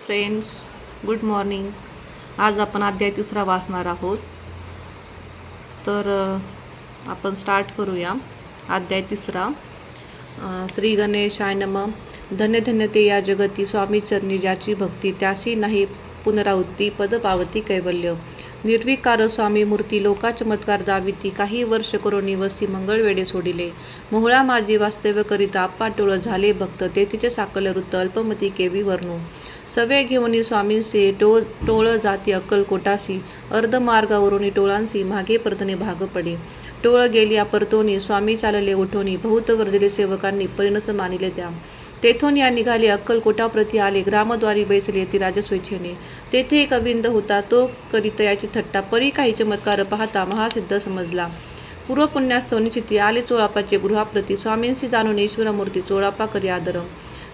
Friends, good morning. आज आपण अध्याय 3 वाचणार आहोत। तर आपण स्टार्ट करूया। अध्याय 3। श्री गणेशाय नमः। धन्य धन्य ते या जगती स्वामी चरणी ज्याची भक्ती, त्यासी नाही पुनरावृत्ती, पद पावती कैवल्य। निर्विकार स्वामी मूर्ती लोका चमत्कार दाविती, काही वर्ष करोनी वस्ती मंगळ वेडे सोडिले। मोहळा माझी वास्तव्य करिता आप्पा टोळ झाले भक्त, तेथीचे साकल वृत्त अल्पमती केवी वर्णू। सवे घेऊनी स्वामींचे टोळ जाती अक्कलकोटासी, अर्धमार्गावरून टोळांसी मागे परतणे भाग पडे। टोळ गेली परतोनी स्वामी चालले उठोनी, बहुत वर्जले सेवकांनी परिणच मानिले त्या। तेथून या निघाले अक्कलकोटाप्रती आले, ग्रामद्वारी बैसले ती राजस्वेच्छेने। तेथे एक अविंद होता, तो करीतयाची थट्टा, परी काही चमत्कार पाहता महासिद्ध समजला। पूर्व पुण्यास्तव निश्चिती आले चोळाप्पाचे गृहाप्रती, स्वामींशी जाणून ईश्वरमूर्ती चोळाप्पा करी आदर।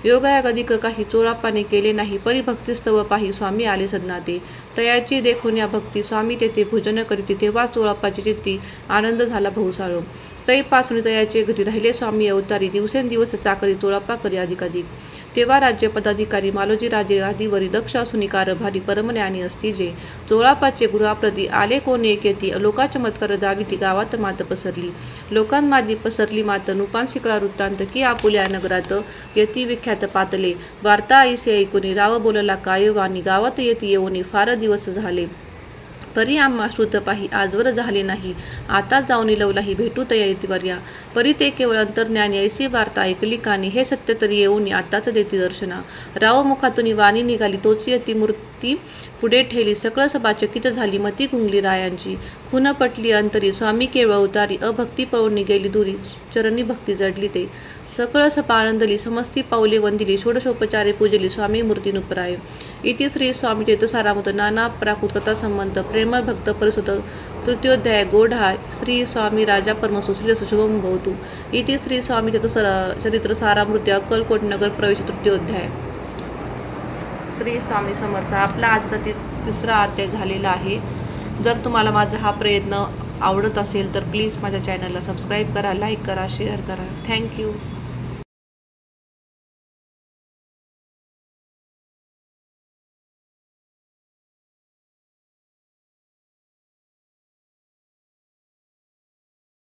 योगाया अधिक काही चोळाप्पाने केले नाही, परी भक्तिस्तव पाही स्वामी आले सदनाते। तयाची देखून या भक्ती स्वामी तेथे भोजन करीती, तेव्हा चोळाप्पाची चित्ती आनंद झाला बहुसाळो। तैपासून तयाचे घरी राहिले स्वामी अवतारी, दिवसेंदिवस चाकरी चोळाप्पा करी अधिकाधिक। तेव्हा राज्य पदाधिकारी मालोजी राजे आदिवरी, दक्ष असूनी कारभारी परमज्ञानी असती जे। चोळाप्पाचे गृहाप्रती आले कोण एक येती, लोका चमत्कार दाविती गावात मात पसरली। लोकांमाजी पसरली मात, नुपांसिकळा वृत्तांत की आपुल्या नगरात यती विख्यात पातले। वार्ता ऐसे ऐकुनी राव बोलला काय वाणी, गावात येती येऊनी फार दिवस झाले। परी आम्हा श्रुत पाही आजवर झाले नाही, आता जाऊनी लवलाही भेटू तया येतीवर्या। परी ते केवळ अंतर्ज्ञानी ऐसी वार्ता ऐकली कानी, हे सत्य तरी येऊनी आताच देती दर्शना। राव मुखातून वाणी निघाली, तोच येती मूर्ती पुढे ठेली। सकळ सभा चकित झाली, मती गुंगली रायांची। खुन पटली अंतरी, स्वामी केवळ अवतारी, अभक्ती पळून निघेली दुरी, चरणी भक्ती जडली ते। सकळ सभा आनंदली, समस्ती पाऊले वंदिली, षोडशोपचारे पूजली स्वामी मूर्ती नुपराय। इति श्री स्वामी चरितसारामृत नाना प्राकृत कथा संबंध प्रेमळ भक्त परिसुत तृतीयोध्याय गोढा। श्री स्वामी राजा परमसुशील सुशुभम भवतु। इति श्री स्वामी चरित्रसारामृत अक्कलकोट नगर प्रवेश तृतीयोध्याय। श्री स्वामी समर्थ। आपला आजचा 3रा अध्याय झालेला आहे। जर तुम्हाला माझा हा प्रयत्न आवडत असेल तर प्लीज माझ्या चॅनलला सबस्क्राईब करा, लाईक करा, शेअर करा। थँक्यू।